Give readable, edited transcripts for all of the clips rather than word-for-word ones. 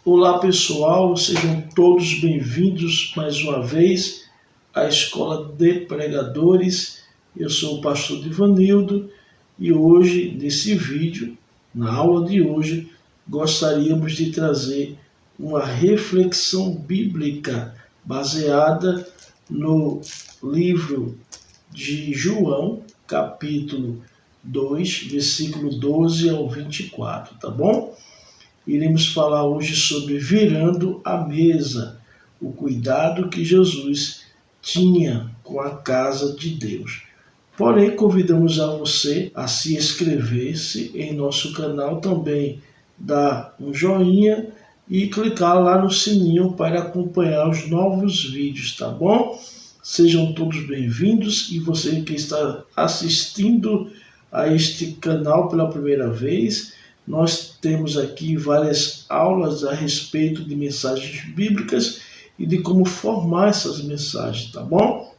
Olá pessoal, sejam todos bem-vindos mais uma vez à Escola de Pregadores. Eu sou o pastor Divanildo e hoje, nesse vídeo, na aula de hoje, gostaríamos de trazer uma reflexão bíblica baseada no livro de João, capítulo 2, versículo 12 ao 24, tá bom? Iremos falar hoje sobre virando a mesa, o cuidado que Jesus tinha com a casa de Deus. Porém, convidamos a você a se inscrever-se em nosso canal, também dar um joinha e clicar lá no sininho para acompanhar os novos vídeos, tá bom? Sejam todos bem-vindos e você que está assistindo a este canal pela primeira vez, nós temos aqui várias aulas a respeito de mensagens bíblicas e de como formar essas mensagens, tá bom?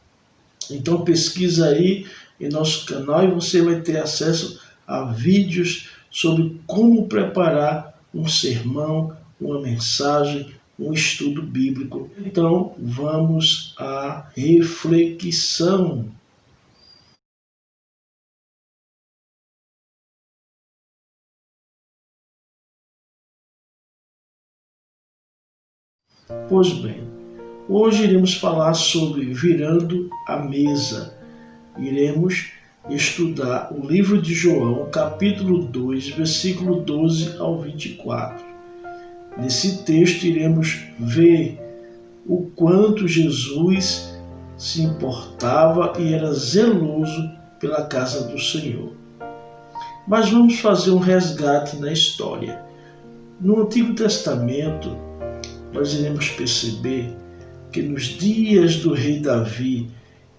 Então pesquisa aí em nosso canal e você vai ter acesso a vídeos sobre como preparar um sermão, uma mensagem, um estudo bíblico. Então vamos à reflexão. Pois bem, hoje iremos falar sobre virando a mesa. Iremos estudar o livro de João, capítulo 2, versículo 12 ao 24. Nesse texto iremos ver o quanto Jesus se importava e era zeloso pela casa do Senhor. Mas vamos fazer um resgate na história. No Antigo Testamento, nós iremos perceber que nos dias do rei Davi,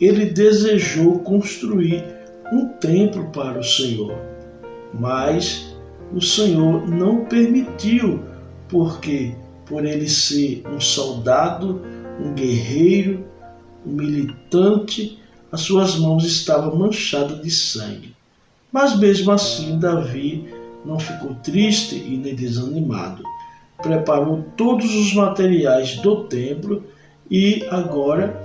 ele desejou construir um templo para o Senhor. Mas o Senhor não permitiu, porque por ele ser um soldado, um guerreiro, um militante, as suas mãos estavam manchadas de sangue. Mas mesmo assim, Davi não ficou triste e nem desanimado. Preparou todos os materiais do templo e agora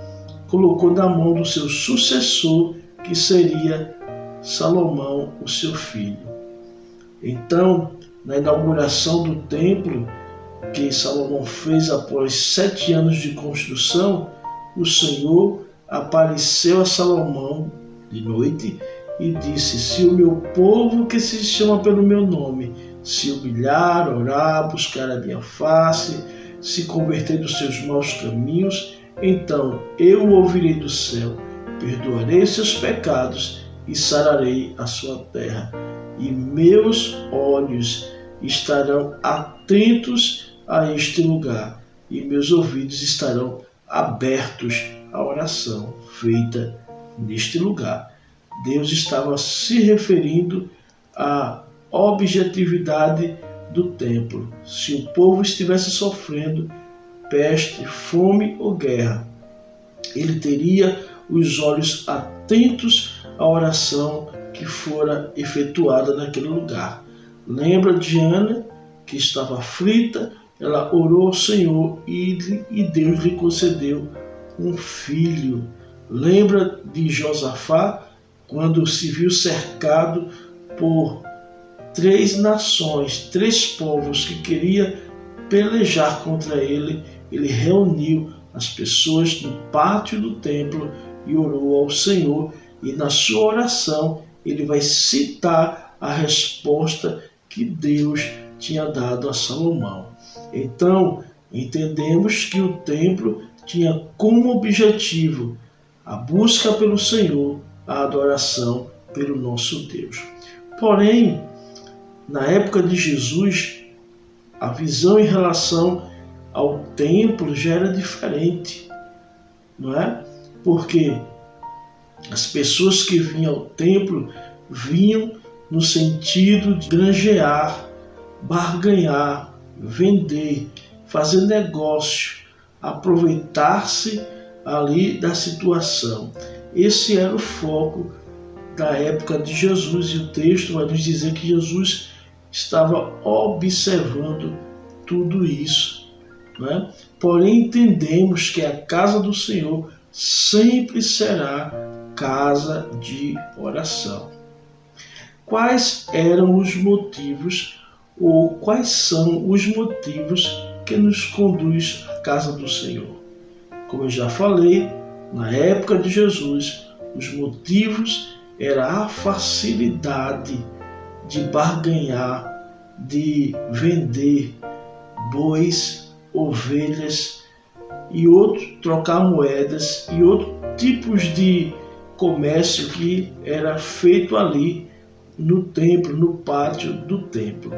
colocou na mão do seu sucessor, que seria Salomão, o seu filho. Então, na inauguração do templo, que Salomão fez após 7 anos de construção, o Senhor apareceu a Salomão de noite e disse: se o meu povo, que se chama pelo meu nome, se humilhar, orar, buscar a minha face, se converter dos seus maus caminhos, então eu o ouvirei do céu, perdoarei seus pecados e sararei a sua terra. E meus olhos estarão atentos a este lugar, e meus ouvidos estarão abertos à oração feita neste lugar. Deus estava se referindo à objetividade do templo. Se o povo estivesse sofrendo peste, fome ou guerra, ele teria os olhos atentos à oração que fora efetuada naquele lugar. Lembra de Ana, que estava aflita? Ela orou ao Senhor e Deus lhe concedeu um filho. Lembra de Josafá, quando se viu cercado por 3 nações, 3 povos que queriam pelejar contra ele? Ele reuniu as pessoas no pátio do templo e orou ao Senhor, e na sua oração ele vai citar a resposta que Deus tinha dado a Salomão. Então, entendemos que o templo tinha como objetivo a busca pelo Senhor, a adoração pelo nosso Deus. Porém, na época de Jesus, a visão em relação ao templo já era diferente, não é? Porque as pessoas que vinham ao templo vinham no sentido de granjear, barganhar, vender, fazer negócio, aproveitar-se ali da situação. Esse era o foco da época de Jesus, e o texto vai nos dizer que Jesus estava observando tudo isso, né? Porém entendemos que a casa do Senhor sempre será casa de oração. Quais eram os motivos, ou quais são os motivos que nos conduz à casa do Senhor? Como eu já falei, na época de Jesus, os motivos era a facilidade de barganhar, de vender bois, ovelhas e trocar moedas e outros tipos de comércio que era feito ali no templo, no pátio do templo.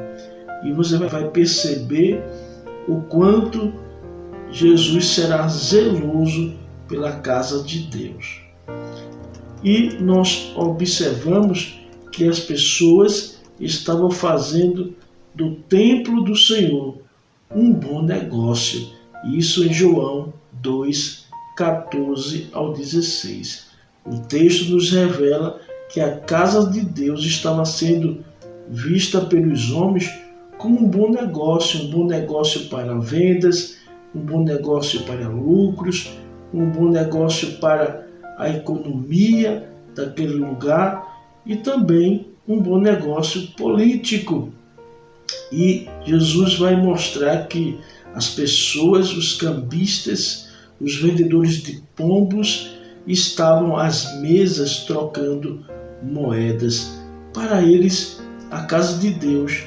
E você vai perceber o quanto Jesus será zeloso pela casa de Deus. E nós observamos que as pessoas estavam fazendo do templo do Senhor um bom negócio. Isso em João 2, 14 ao 16. O texto nos revela que a casa de Deus estava sendo vista pelos homens como um bom negócio para vendas, um bom negócio para lucros, um bom negócio para a economia daquele lugar e também um bom negócio político. E Jesus vai mostrar que as pessoas, os cambistas, os vendedores de pombos, estavam às mesas trocando moedas. Para eles, a casa de Deus,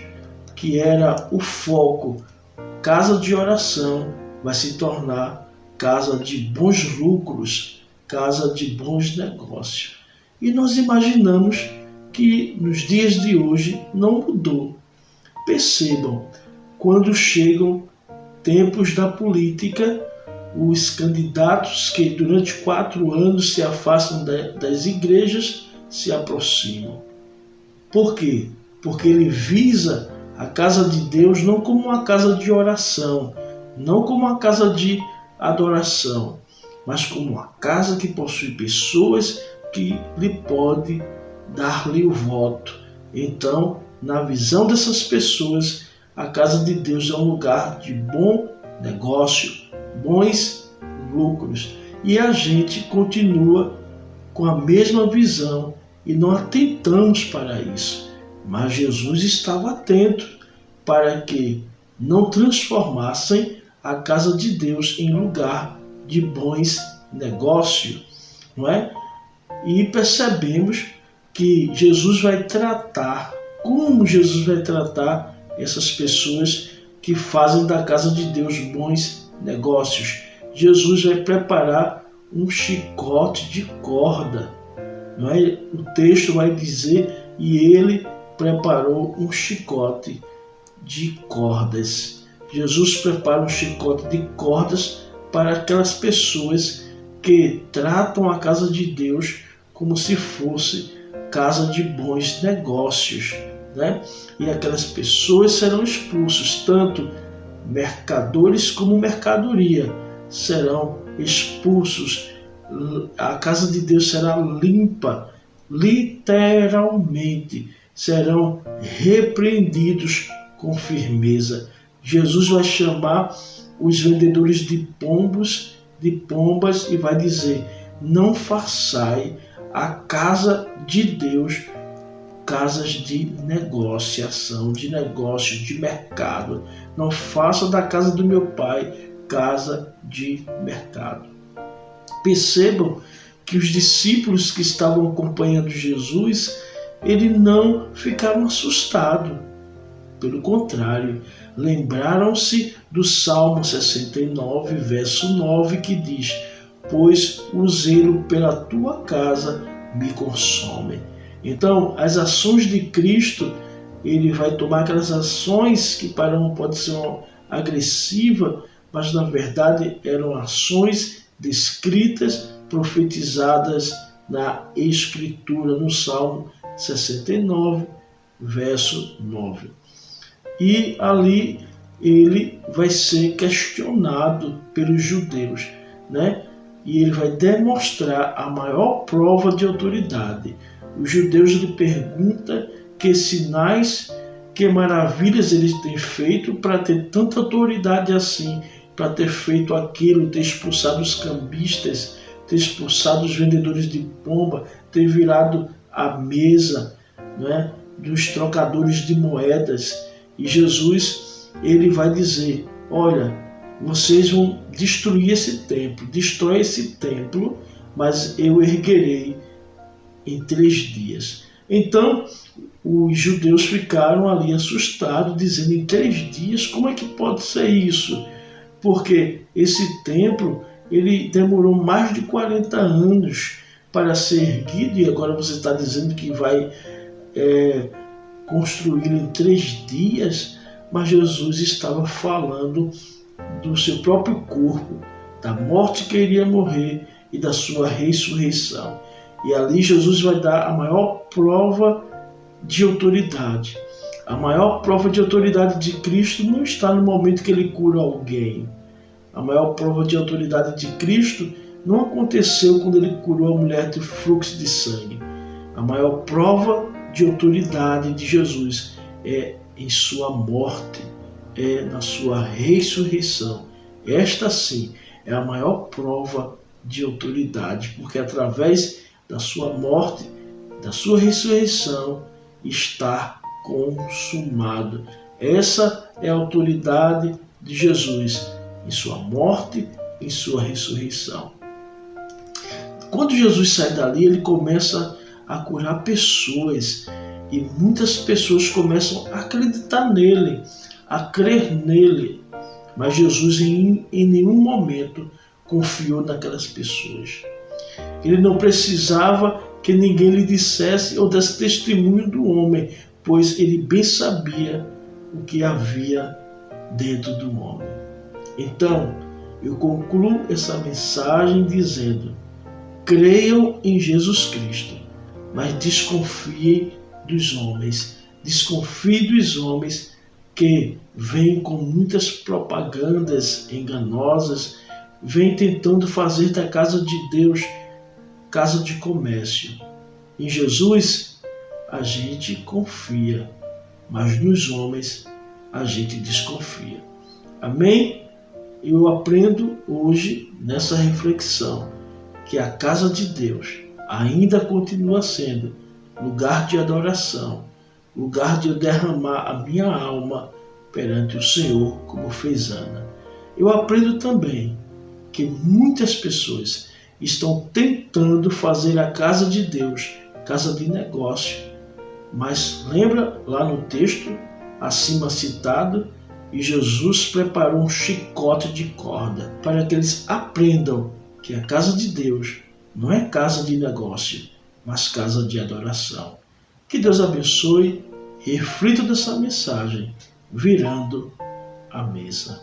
que era o foco, casa de oração, vai se tornar casa de bons lucros, casa de bons negócios. E nós imaginamos que nos dias de hoje não mudou. Percebam, quando chegam tempos da política, os candidatos que durante 4 anos se afastam das igrejas se aproximam. Por quê? Porque ele visa a casa de Deus não como uma casa de oração, não como uma casa de adoração, mas como uma casa que possui pessoas que lhe pode dar-lhe o voto. Então, na visão dessas pessoas, a casa de Deus é um lugar de bom negócio, bons lucros. E a gente continua com a mesma visão e não atentamos para isso. Mas Jesus estava atento para que não transformassem a casa de Deus em lugar de bons negócios, não é? E percebemos que Jesus vai tratar, como Jesus vai tratar essas pessoas que fazem da casa de Deus bons negócios. Jesus vai preparar um chicote de corda, não é? O texto vai dizer, e ele preparou um chicote de cordas. Jesus prepara um chicote de cordas para aquelas pessoas que tratam a casa de Deus como se fosse casa de bons negócios, né? E aquelas pessoas serão expulsos, tanto mercadores como mercadoria serão expulsos. A casa de Deus será limpa, literalmente, serão repreendidos com firmeza. Jesus vai chamar os vendedores de pombos, de pombas, e vai dizer: não façai a casa de Deus casas de negociação, de negócio, de mercado. Não faça da casa do meu Pai casa de mercado. Percebam que os discípulos que estavam acompanhando Jesus, eles não ficaram assustados. Pelo contrário, lembraram-se do Salmo 69, verso 9, que diz: pois o zelo pela tua casa me consome. Então, as ações de Cristo, ele vai tomar aquelas ações que para um pode ser agressiva, mas na verdade eram ações descritas, profetizadas na Escritura, no Salmo 69, verso 9. E ali ele vai ser questionado pelos judeus, né? E ele vai demonstrar a maior prova de autoridade. Os judeus lhe perguntam que sinais que maravilhas ele tem feito para ter tanta autoridade assim, para ter feito aquilo, ter expulsado os cambistas, ter expulsado os vendedores de pomba, ter virado a mesa, né, dos trocadores de moedas. E Jesus, ele vai dizer: olha, vocês vão destruir esse templo, destrói esse templo, mas eu erguerei em 3 dias. Então, os judeus ficaram ali assustados, dizendo: em 3 dias, como é que pode ser isso? Porque esse templo, ele demorou mais de 40 anos para ser erguido, e agora você está dizendo que vai construí-lo em 3 dias, mas Jesus estava falando do seu próprio corpo, da morte que iria morrer e da sua ressurreição. E ali Jesus vai dar a maior prova de autoridade. A maior prova de autoridade de Cristo não está no momento que ele cura alguém. A maior prova de autoridade de Cristo não aconteceu quando ele curou a mulher de fluxo de sangue. A maior prova de autoridade de Jesus é em sua morte, é na sua ressurreição. Esta sim é a maior prova de autoridade, porque através da sua morte, da sua ressurreição, está consumado. Essa é a autoridade de Jesus, em sua morte, em sua ressurreição. Quando Jesus sai dali, ele começa a curar pessoas, e muitas pessoas começam a acreditar nele, a crer nele. Mas Jesus em nenhum momento confiou naquelas pessoas. Ele não precisava que ninguém lhe dissesse ou desse testemunho do homem, pois ele bem sabia o que havia dentro do homem. Então, eu concluo essa mensagem dizendo: creiam em Jesus Cristo, mas desconfiem dos homens. Desconfie dos homens que vêm com muitas propagandas enganosas, vêm tentando fazer da casa de Deus casa de comércio. Em Jesus a gente confia, mas nos homens a gente desconfia. Amém? Eu aprendo hoje nessa reflexão que a casa de Deus ainda continua sendo lugar de adoração, lugar de eu derramar a minha alma perante o Senhor, como fez Ana. Eu aprendo também que muitas pessoas estão tentando fazer a casa de Deus casa de negócio. Mas lembra lá no texto acima citado, e Jesus preparou um chicote de corda para que eles aprendam que a casa de Deus não é casa de negócio, mas casa de adoração. Que Deus abençoe, reflita dessa mensagem, virando a mesa.